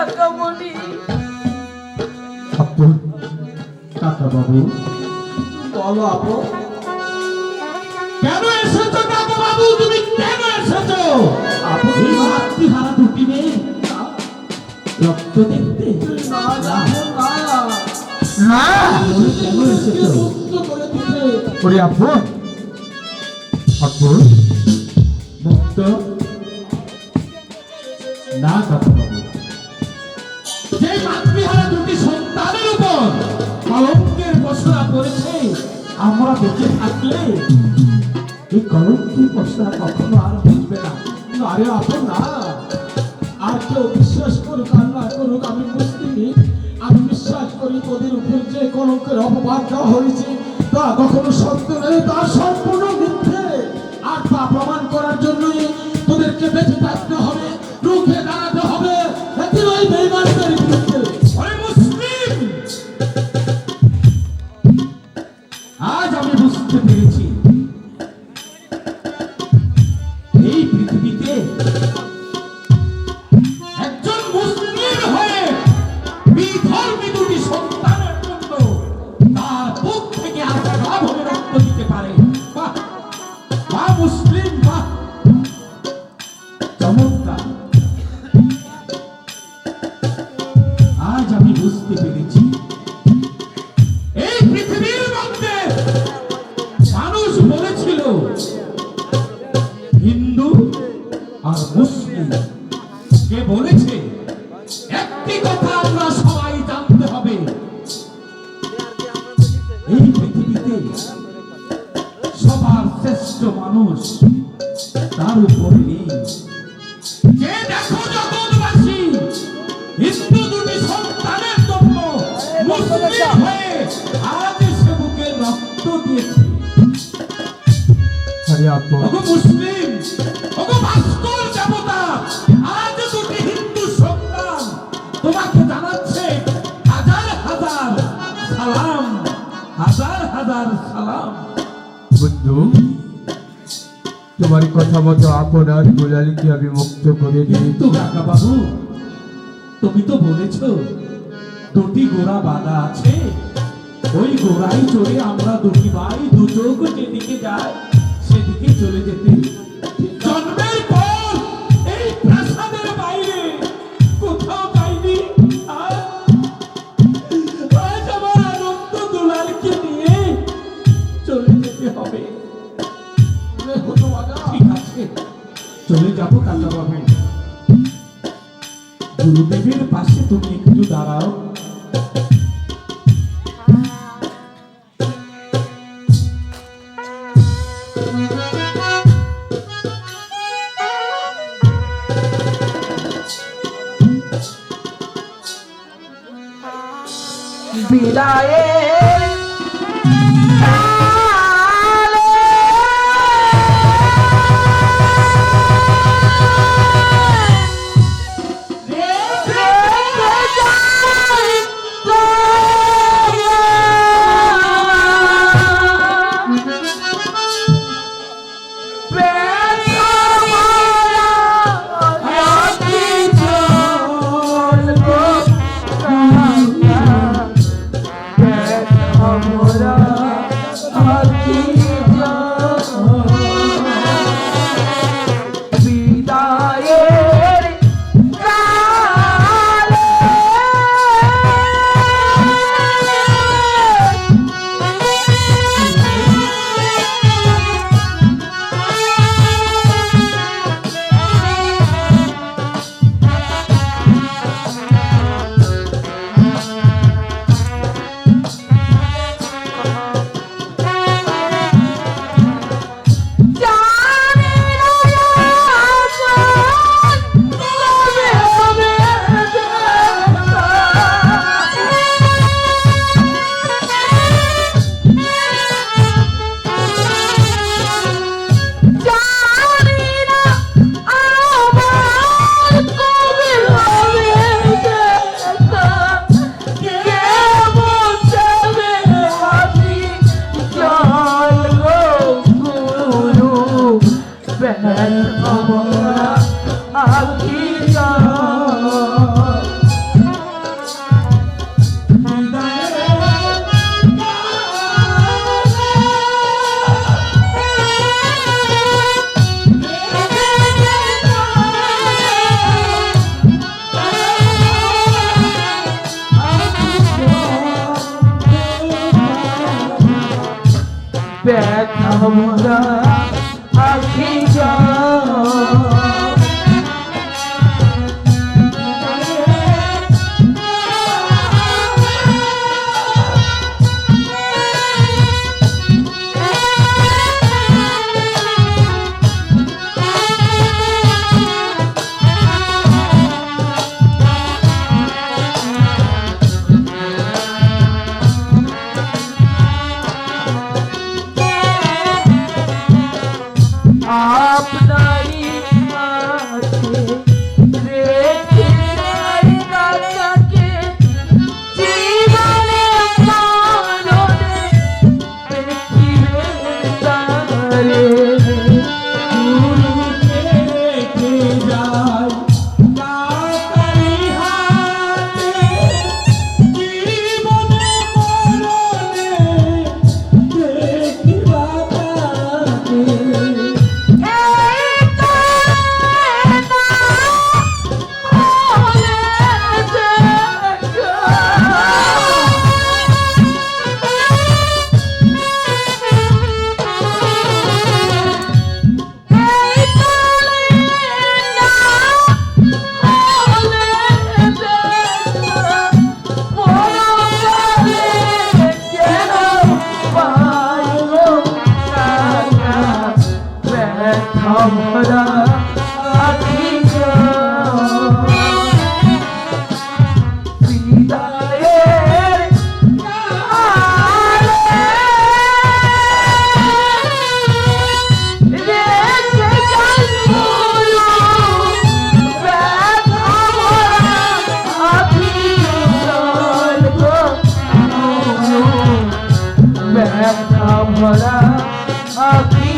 কাকামণি। আপন কাকা বাবু, বলো আপু, কেন এসেছো কাকা বাবু? তুমি কেন এসেছো? আপু এই মাতৃহারা দুটি মেয়ে রক্ত দেখতে না যাবো না, না, কেন এসেছো? মুক্ত করে দিতে। ওরে আপন, আপন মুক্ত না কাকা বাবু, যে মাতৃহারা দুটি সন্তানের উপর কলঙ্কের বসরা পড়েছে, আমরা বেঁচে থাকলে এই কলঙ্কের বসরা কখনো আর বুঝবে না। আরে আপু না, আর কেউ বিশ্বাস করুক আর না করুক, আমি মুসলিম, আমি বিশ্বাস করি তোদের উপর যে কলঙ্কের অপবাদ দেওয়া হয়েছে তা কখনো সত্য নেই, তা সম্পূর্ণ মিথ্যে। আর তা প্রমাণ করার জন্যই তোদেরকে বেঁচে থাকতে হবে, রুখে দাঁড়াতে হবে একদিন ওই বেঈমানদের বিরুদ্ধে। ওরে মুসলিম, আজ আমি বুঝতে পেরেছি এই পৃথিবীতে একজন মুসলিম হয়ে বিধর্মী দুটি সন্তানের জন্য তার বুক থেকে আশীর্বাদ হয়ে রক্ত দিতে পারে। বাহ বাহ মুসলিম, বাহ চমৎকার। আজ আমি বুঝতে পেরেছি এই পৃথিবীর মধ্যে মানুষ বলেছিল হিন্দু আর মুসলিম, কে বলেছে একটি কথা আমরা সবাই জানতে হবে, এই পৃথিবীতে সবার শ্রেষ্ঠ মানুষ তার উপরে নেই। যে দেখো জগৎবাসী হিন্দু দুটি সন্তানের জন্য মুসলিম হয়ে আজ সে বুকে রক্ত দিয়েছে। আরে আপু, ওগো মুসলিম, ওগো ভাস্কর দেবতা, আজ দুটি হিন্দু সন্তান তোমাকে জানাচ্ছে হাজার হাজার সালাম, হাজার হাজার সালাম। বন্ধু, তোমার কথা মতো আপনার গোলালিকে আমি মুক্ত করে দিই। কিন্তু কাকা বাবু, তুমি তো বলেছ দুটি ঘোড়া বাঁধা আছে, ওই ঘোড়াই চড়ে আমরা দুটি ভাই দু চোখ যেদিকে যায় সেদিকে চলে যেতে। জন্মের পর এই প্রাসাদের বাইরে কোথাও যাইনি, আজ আমার আনন্দ দুলালকে নিয়ে চলে যেতে হবে। ঠিক আছে, চলে যাবো কাকা বাবু। গুরুদেবের পাশে তুমি একটু দাঁড়াও। বিদায়ে ব্যথা ভরা আখি আপনারই মাঝে রেখে যাই কাকাকে জীবনে মরণে দেখিবে তারে গুরুকে রেখে যায় কাকারি হাতে, জীবনে মরণে দেখিবা তাকে। ভরা আখি বিদায়ের রেখে যাই ব্যথা ভরা আখি ব্যথা ভরা আখি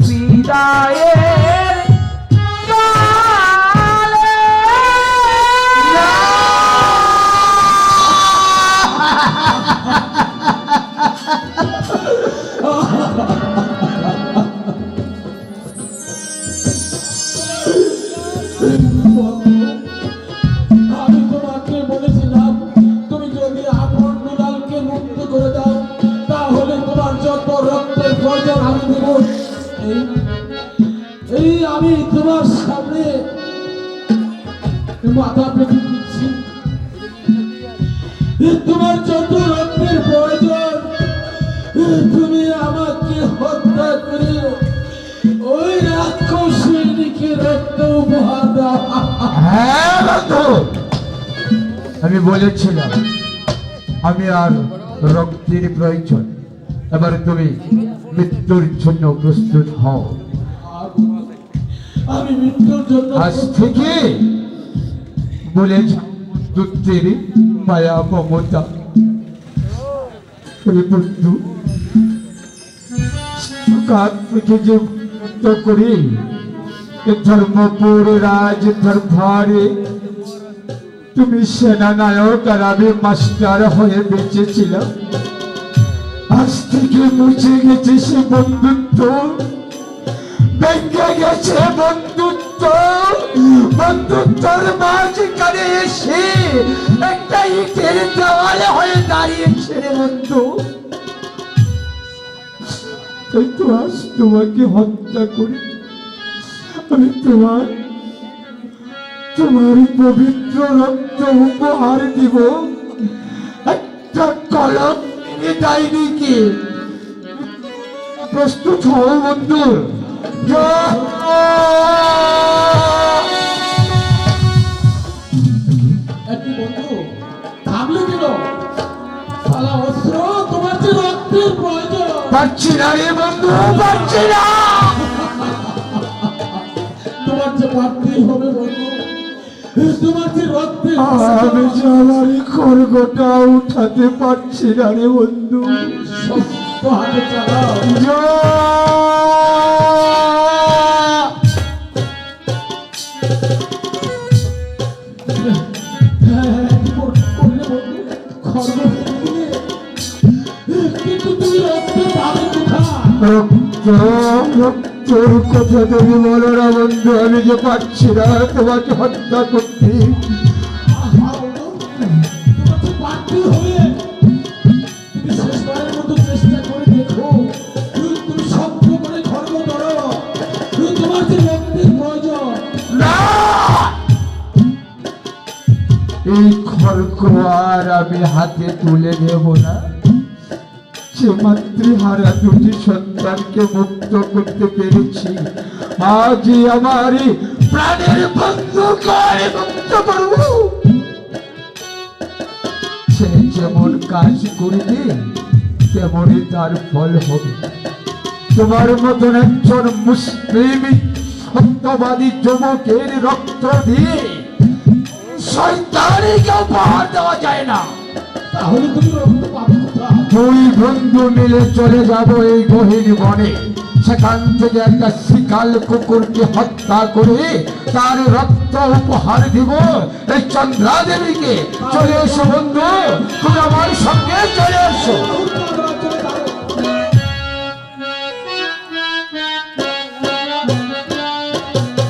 বিদায়ের কালে আমি তোমাকে বলেছিলাম তুমি যদি আপন দুলালকে মুক্ত করে দাও তাহলে তোমার যত রক্তের প্রয়োজন আমি দেব। এই আমি তোমার সামনে মাথা পেতে দিচ্ছি, তোমার যত রক্তের প্রয়োজন তুমি আমাকে হত্যা করে ওই রাক্ষসীকে রক্ত উপহার দাও। হ্যাঁ বন্ধু, আমি বলেছিলাম আমি আর রক্তের প্রয়োজন। এবার তুমি মৃত্যুর জন্য প্রস্তুত হও। আমি মৃত্যুর জন্য আজ থেকে বলে দুঃখের মায়া মমতা। ওরে বন্ধু, কাঠ থেকে যে মুক্ত করে ধর্মপুর রাজ দরবারে তুমি সেনানায়ক আর আমি মাস্টার হয়ে বেঁচেছিলাম। আজ থেকে মুছে গেছে সে বন্ধুত্ব, ভেঙে গেছে বন্ধুত্ব। বন্ধুত্বর মাঝখানে এসে একটা ইটের দেওয়ালে হয়ে দাঁড়িয়েছে রে বন্ধু। তাই তো আজ তোমাকে হত্যা করি আমি তোমার পবিত্র রক্ত উপহার দিব। একটা কলম ডাইনিকে প্রস্তুত হও বন্ধু। একটি বন্ধু থামলে কেন? শালা অস্ত্র, তোমার যে রক্তের প্রয়োজন। পাচ্ছি না রে বন্ধু, পাচ্ছি না। তোমার যে পারতেই হবে বন্ধু, তোমার যে রক্তের আমি যে আমার খড়গটা উঠাতে পারছি না রে বন্ধু। শক্ত হাতে চালাও। কিন্তু তুমি রক্ত পাবে কোথায়? তোর কথা তুমি বলো না বন্ধু, আমি যে পারছি না তোমাকে হত্যা করতে। তোমার যে পারতেই হবে। স্বর্গ আর আমি হাতে তুলে নেব না। যে মাতৃহারা দুটি সন্তানকে মুক্ত করতে পেরেছি, আজই আমার এই প্রাণের বন্ধুকে মুক্ত করব। সে যেমন কাজ করবে তেমনই তার ফল হবে। তোমার মতন একজন মুসলিম সত্যবাদী যুবকের রক্ত দিয়ে শয়তানিকে উপহার দেওয়া যায় না। তাহলে তুমি রক্ত পাবে কোথায়? দুই বন্ধু মিলে চলে যাব এই গহীন বনে, সেখান থেকে একটা শিকাল কুকুরকে হত্যা করে তার রক্ত উপহার দিব এই চন্দ্রা দেবীকে। চলে এসো বন্ধু, তুমি আমার সঙ্গে চলে